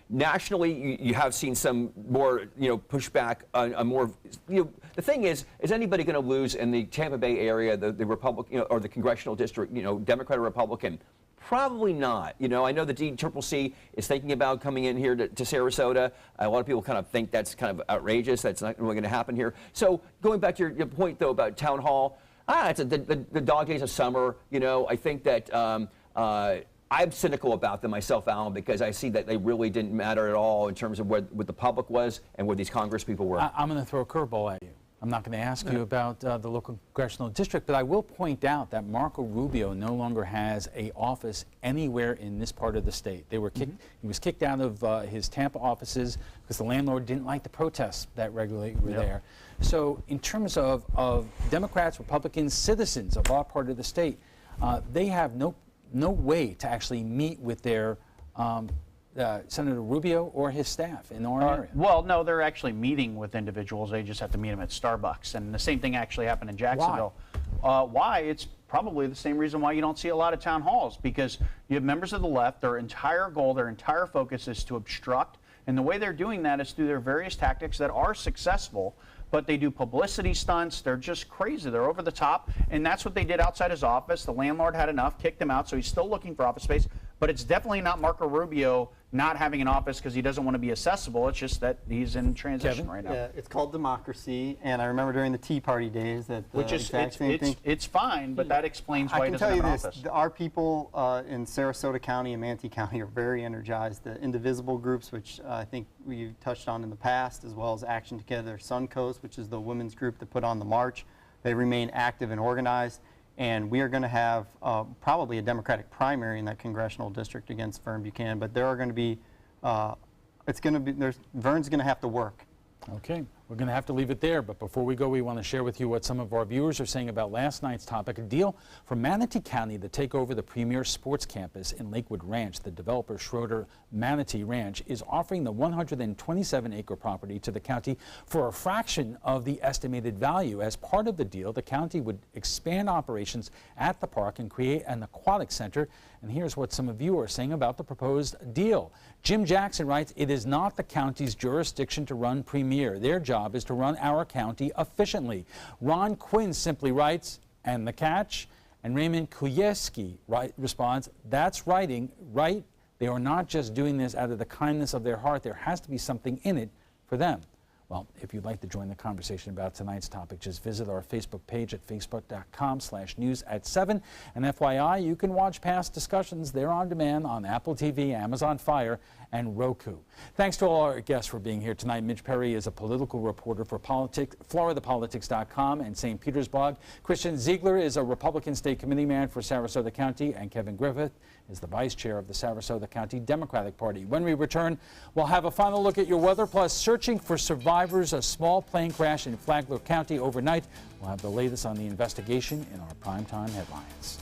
Nationally, you have seen some more, pushback on more. The thing is anybody going to lose in the Tampa Bay area, the Republican, or the congressional district, Democrat or Republican? Probably not. I know the DCCC is thinking about coming in here to Sarasota. A lot of people kind of think that's kind of outrageous. That's not really going to happen here. So going back to your point, though, about town hall, it's the dog days of summer. I think that I'm cynical about them myself, Alan, because I see that they really didn't matter at all in terms of what the public was and where these Congress people were. I'm going to throw a curveball at you. I'm not going to ask you about the local congressional district, but I will point out that Marco Rubio no longer has an office anywhere in this part of the state. They were kicked. He was kicked out of his Tampa offices because the landlord didn't like the protests that regularly were there. So in terms of Democrats, Republicans, citizens of our part of the state, they have no way to actually meet with their Senator Rubio or his staff in our area. Well, no, they're actually meeting with individuals. They just have to meet them at Starbucks. And the same thing actually happened in Jacksonville. Why? It's probably the same reason why you don't see a lot of town halls, because you have members of the left, their entire goal, their entire focus is to obstruct. And the way they're doing that is through their various tactics that are successful, but they do publicity stunts. They're just crazy. They're over the top. And that's what they did outside his office. The landlord had enough, kicked him out, so he's still looking for office space. But it's definitely not Marco Rubio not having an office because he doesn't want to be accessible. It's just that he's in transition right now. Yeah, it's called democracy, and I remember during the Tea Party days that it's fine, but that explains why he doesn't have an office. I can tell you this: our people in Sarasota County and Manatee County are very energized. The indivisible groups, which I think we touched on in the past, as well as Action Together Suncoast, which is the women's group that put on the march, they remain active and organized. And we are going to have probably a Democratic primary in that congressional district against Vern Buchanan, but there are going to be It's going to be, Vern's going to have to work. Okay, we're going to have to leave it there, but before we go, we want to share with you what some of our viewers are saying about last night's topic. A deal for Manatee County to take over the premier sports campus in Lakewood Ranch. The developer Schroeder Manatee Ranch is offering the 127-acre property to the county for a fraction of the estimated value. As part of the deal, the county would expand operations at the park and create an aquatic center. And here's what some of you are saying about the proposed deal. Jim Jackson writes, "It is not the county's jurisdiction to run Premier. Their job is to run our county efficiently." Ron Quinn simply writes, "And the catch?" And Raymond Kuyeski responds, "That's right. They are not just doing this out of the kindness of their heart. There has to be something in it for them." Well, if you'd like to join the conversation about tonight's topic, just visit our Facebook page at facebook.com/news@7. And FYI, you can watch past discussions. They're on demand on Apple TV, Amazon Fire, and Roku. Thanks to all our guests for being here tonight. Mitch Perry is a political reporter for FloridaPolitics.com and St. Petersburg. Christian Ziegler is a Republican state committee man for Sarasota County, and Kevin Griffith is the vice chair of the Sarasota County Democratic Party. When we return, we'll have a final look at your weather, plus searching for survivors of a small plane crash in Flagler County overnight. We'll have the latest on the investigation in our primetime headlines.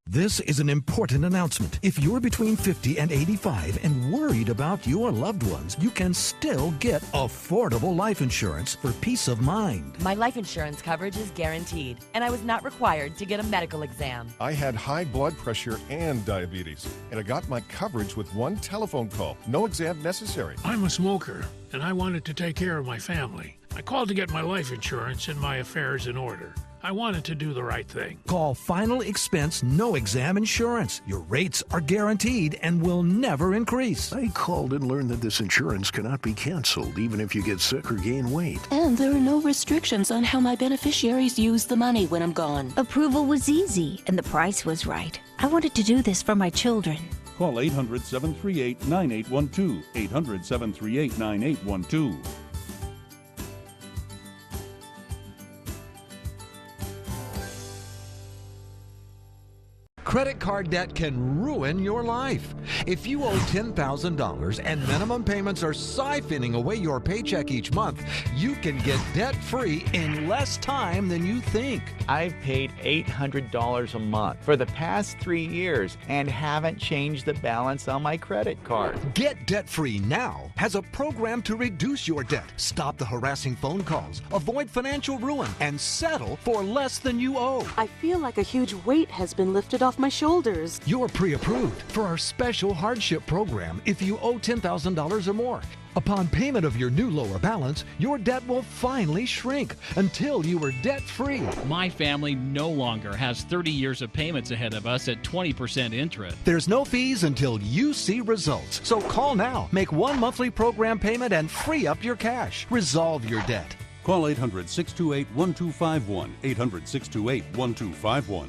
This is an important announcement. If you're between 50 and 85 and worried about your loved ones, you can still get affordable life insurance for peace of mind. My life insurance coverage is guaranteed, and I was not required to get a medical exam. I had high blood pressure and diabetes, and I got my coverage with one telephone call. No exam necessary. I'm a smoker, and I wanted to take care of my family. I called to get my life insurance and my affairs in order. I wanted to do the right thing. Call Final Expense No Exam Insurance. Your rates are guaranteed and will never increase. I called and learned that this insurance cannot be canceled even if you get sick or gain weight. And there are no restrictions on how my beneficiaries use the money when I'm gone. Approval was easy and the price was right. I wanted to do this for my children. Call 800-738-9812. 800-738-9812. Credit card debt can ruin your life. If you owe $10,000 and minimum payments are siphoning away your paycheck each month, you can get debt-free in less time than you think. I've paid $800 a month for the past 3 years and haven't changed the balance on my credit card. Get debt-free now has a program to reduce your debt, stop the harassing phone calls, avoid financial ruin, and settle for less than you owe. I feel like a huge weight has been lifted off my shoulders. You're pre-approved for our special hardship program if you owe $10,000 or more. Upon payment of your new lower balance, your debt will finally shrink until you are debt-free. My family no longer has 30 years of payments ahead of us at 20% interest. There's no fees until you see results. So call now, make one monthly program payment, and free up your cash. Resolve your debt. Call 800-628-1251. 800-628-1251.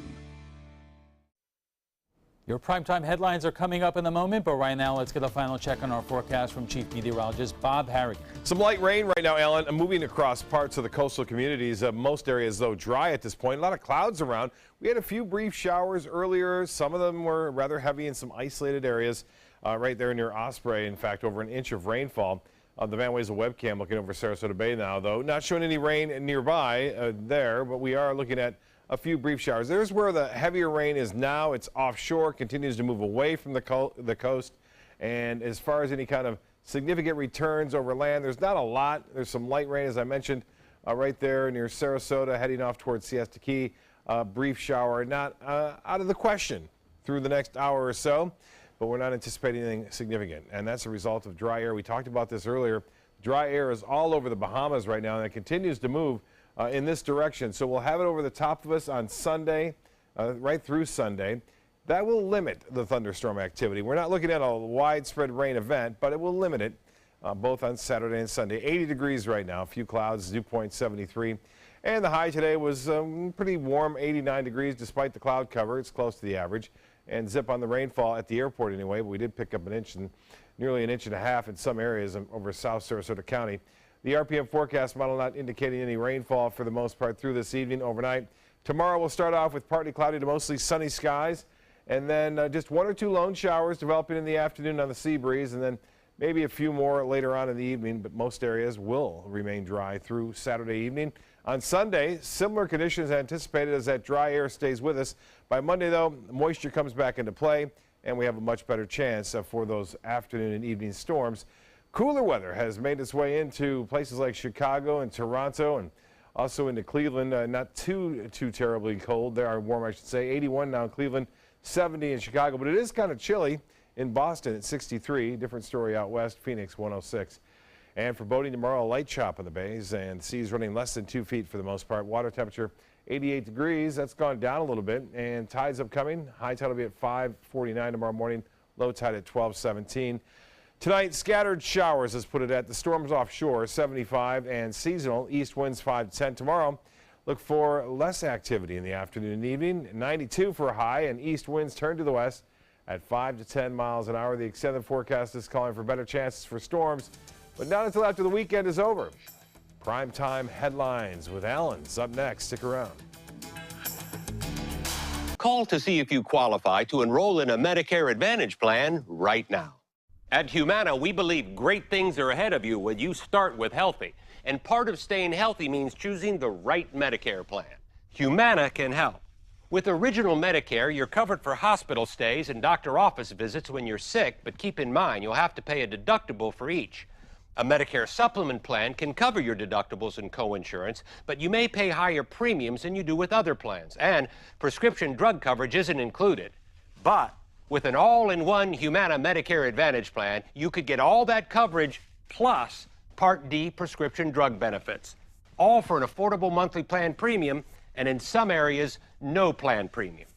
Your primetime headlines are coming up in a moment, but right now let's get a final check on our forecast from Chief Meteorologist Bob Harrigan. Some light rain right now, Alan, moving across parts of the coastal communities. Most areas, though, dry at this point. A lot of clouds around. We had a few brief showers earlier. Some of them were rather heavy in some isolated areas right there near Osprey. In fact, over an inch of rainfall. The Van Wezel webcam looking over Sarasota Bay now, though. Not showing any rain nearby there, but we are looking at a few brief showers. There's where the heavier rain is now. It's offshore, continues to move away from the coast. And as far as any kind of significant returns over land, there's not a lot. There's some light rain, as I mentioned, right there near Sarasota, heading off towards Siesta Key. Brief shower, not out of the question through the next hour or so, but we're not anticipating anything significant. And that's a result of dry air. We talked about this earlier. Dry air is all over the Bahamas right now, and it continues to move in this direction. So we'll have it over the top of us on Sunday, right through Sunday. That will limit the thunderstorm activity. We're not looking at a widespread rain event, but it will limit it both on Saturday and Sunday. 80 degrees right now, a few clouds, dew point 73. And the high today was pretty warm, 89 degrees despite the cloud cover. It's close to the average. And zip on the rainfall at the airport anyway, but we did pick up an inch and nearly an inch and a half in some areas over South Sarasota County. The RPM forecast model not indicating any rainfall for the most part through this evening overnight. Tomorrow we'll start off with partly cloudy to mostly sunny skies, And then just 1 or 2 lone showers developing in the afternoon on the sea breeze, and then maybe a few more later on in the evening, but most areas will remain dry through Saturday evening. On Sunday, similar conditions anticipated as that dry air stays with us. By Monday, though, moisture comes back into play, and we have a much better chance for those afternoon and evening storms. Cooler weather has made its way into places like Chicago and Toronto, and also into Cleveland. Not too terribly cold. They are warm, I should say. 81 now in Cleveland, 70 in Chicago, but it is kind of chilly in Boston at 63. Different story out west, Phoenix 106. And for boating tomorrow, a light chop in the bays and seas running less than 2 feet for the most part. Water temperature 88 degrees. That's gone down a little bit. And tides upcoming. High tide will be at 5:49 tomorrow morning. Low tide at 12:17. Tonight, scattered showers, let's put it at. The storms offshore, 75, and seasonal east winds 5 to 10. Tomorrow, look for less activity in the afternoon and evening. 92 for a high, and east winds turn to the west at 5 to 10 miles an hour. The extended forecast is calling for better chances for storms, but not until after the weekend is over. Primetime headlines with Allen's up next. Stick around. Call to see if you qualify to enroll in a Medicare Advantage plan right now. At Humana, we believe great things are ahead of you when you start with healthy. And part of staying healthy means choosing the right Medicare plan. Humana can help. With Original Medicare, you're covered for hospital stays and doctor office visits when you're sick, but keep in mind you'll have to pay a deductible for each. A Medicare supplement plan can cover your deductibles and coinsurance, but you may pay higher premiums than you do with other plans. And prescription drug coverage isn't included. But with an all-in-one Humana Medicare Advantage plan, you could get all that coverage plus Part D prescription drug benefits, all for an affordable monthly plan premium, and in some areas, no plan premium.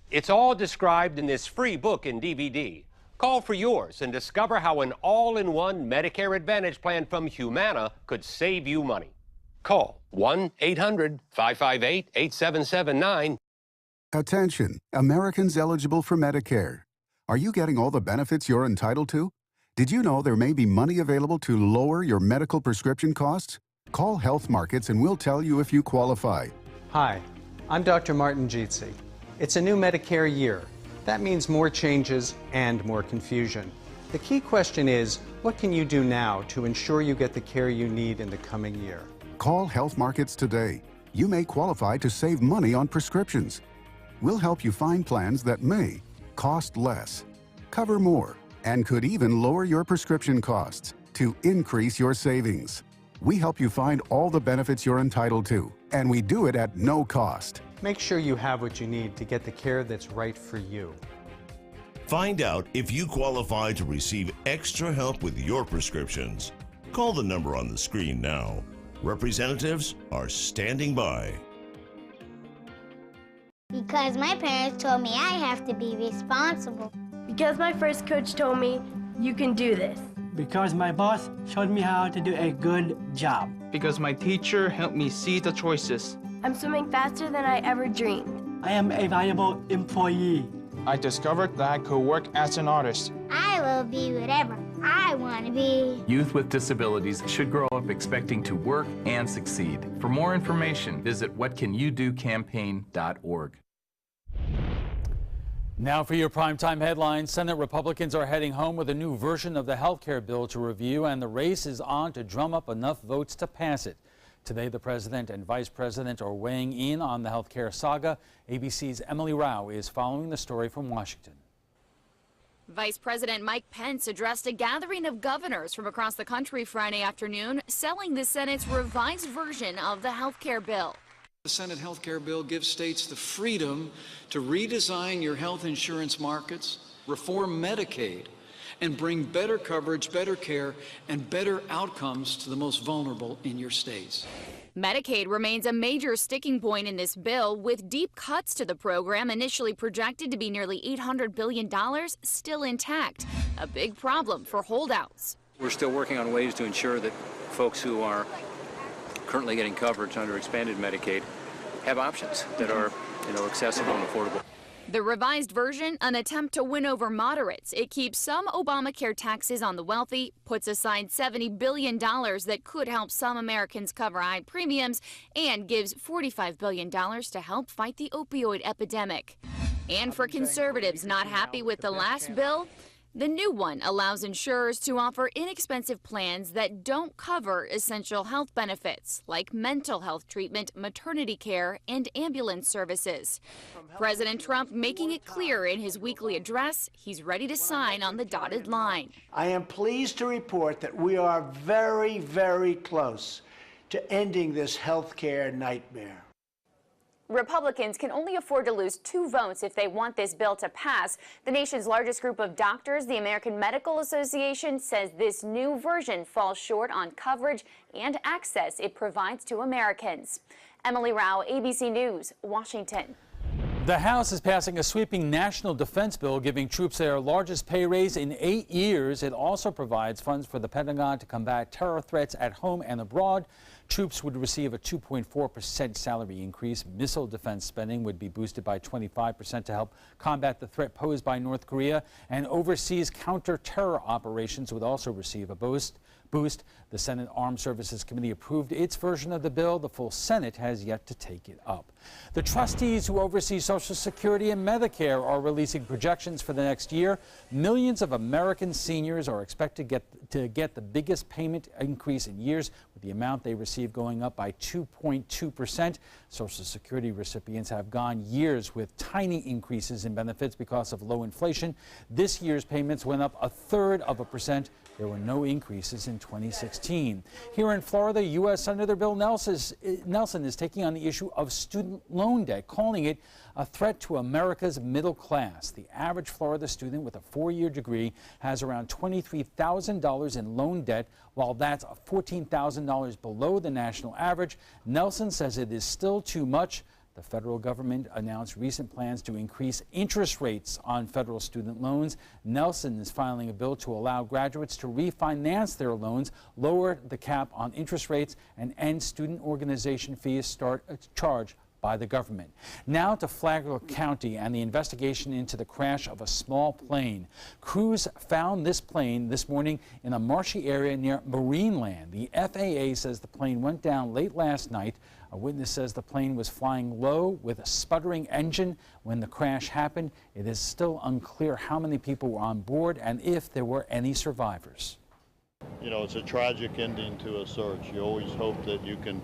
It's all described in this free book and DVD. Call for yours and discover how an all-in-one Medicare Advantage plan from Humana could save you money. Call 1-800-558-8779. Attention, Americans eligible for Medicare. Are you getting all the benefits you're entitled to? Did you know there may be money available to lower your medical prescription costs? Call Health Markets and we'll tell you if you qualify. Hi, I'm Dr. Martin Jeetsi. It's a new Medicare year. That means more changes and more confusion. The key question is, what can you do now to ensure you get the care you need in the coming year? Call Health Markets today. You may qualify to save money on prescriptions. We'll help you find plans that may cost less, cover more, and could even lower your prescription costs to increase your savings. We help you find all the benefits you're entitled to, and we do it at no cost. Make sure you have what you need to get the care that's right for you. Find out if you qualify to receive extra help with your prescriptions. Call the number on the screen now. Representatives are standing by. Because my parents told me I have to be responsible. Because my first coach told me, you can do this. Because my boss showed me how to do a good job. Because my teacher helped me see the choices. I'm swimming faster than I ever dreamed. I am a valuable employee. I discovered that I could work as an artist. I will be whatever I want to be. Youth with disabilities should grow up expecting to work and succeed. For more information, visit whatcanyoudocampaign.org. Now for your primetime headlines. Senate Republicans are heading home with a new version of the health care bill to review, and the race is on to drum up enough votes to pass it. Today, the president and vice president are weighing in on the health care saga. ABC's Emily Rao is following the story from Washington. Vice President Mike Pence addressed a gathering of governors from across the country Friday afternoon, selling the Senate's revised version of the health care bill. The Senate health care bill gives states the freedom to redesign your health insurance markets, reform Medicaid, and bring better coverage, better care, and better outcomes to the most vulnerable in your states. Medicaid remains a major sticking point in this bill, with deep cuts to the program initially projected to be nearly $800 billion still intact. A big problem for holdouts. We're still working on ways to ensure that folks who are currently getting coverage under expanded Medicaid have options that are, accessible and affordable. The revised version, an attempt to win over moderates. It keeps some Obamacare taxes on the wealthy, puts aside $70 billion that could help some Americans cover high premiums, and gives $45 billion to help fight the opioid epidemic. And for conservatives not happy with the last bill, the new one allows insurers to offer inexpensive plans that don't cover essential health benefits like mental health treatment, maternity care, and ambulance services. President Trump making it clear in his weekly address he's ready to sign on the dotted line. I am pleased to report that we are very, very close to ending this health care nightmare. Republicans can only afford to lose 2 votes if they want this bill to pass. The nation's largest group of doctors, the American Medical Association, says this new version falls short on coverage and access it provides to Americans. Emily Rao, ABC News, Washington. The House is passing a sweeping national defense bill giving troops their largest pay raise in 8 years. It also provides funds for the Pentagon to combat terror threats at home and abroad. Troops would receive a 2.4% salary increase. Missile defense spending would be boosted by 25% to help combat the threat posed by North Korea. And overseas counter-terror operations would also receive a boost. The Senate Armed Services Committee approved its version of the bill. The full Senate has yet to take it up. The trustees who oversee Social Security and Medicare are releasing projections for the next year. Millions of American seniors are expected to get the biggest payment increase in years, with the amount they receive going up by 2.2%. Social Security recipients have gone years with tiny increases in benefits because of low inflation. This year's payments went up 1/3%. There were no increases in 2016. Here in Florida, U.S. Senator Bill Nelson is taking on the issue of student loan debt, calling it a threat to America's middle class. The average Florida student with a 4-year degree has around $23,000 in loan debt, while that's $14,000 below the national average. Nelson says it is still too much. The federal government announced recent plans to increase interest rates on federal student loans. Nelson is filing a bill to allow graduates to refinance their loans, lower the cap on interest rates, and end student organization fees charged by the government. Now to Flagler County and the investigation into the crash of a small plane. Crews found this plane this morning in a marshy area near Marineland. The FAA says the plane went down late last night. A witness says the plane was flying low with a sputtering engine when the crash happened. It is still unclear how many people were on board and if there were any survivors. You know, it's a tragic ending to a search. You always hope that you can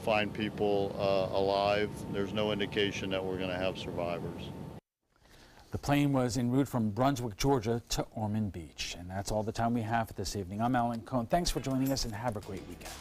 find people alive. There's no indication that we're going to have survivors. The plane was en route from Brunswick, Georgia to Ormond Beach. And that's all the time we have for this evening. I'm Alan Cohn. Thanks for joining us and have a great weekend.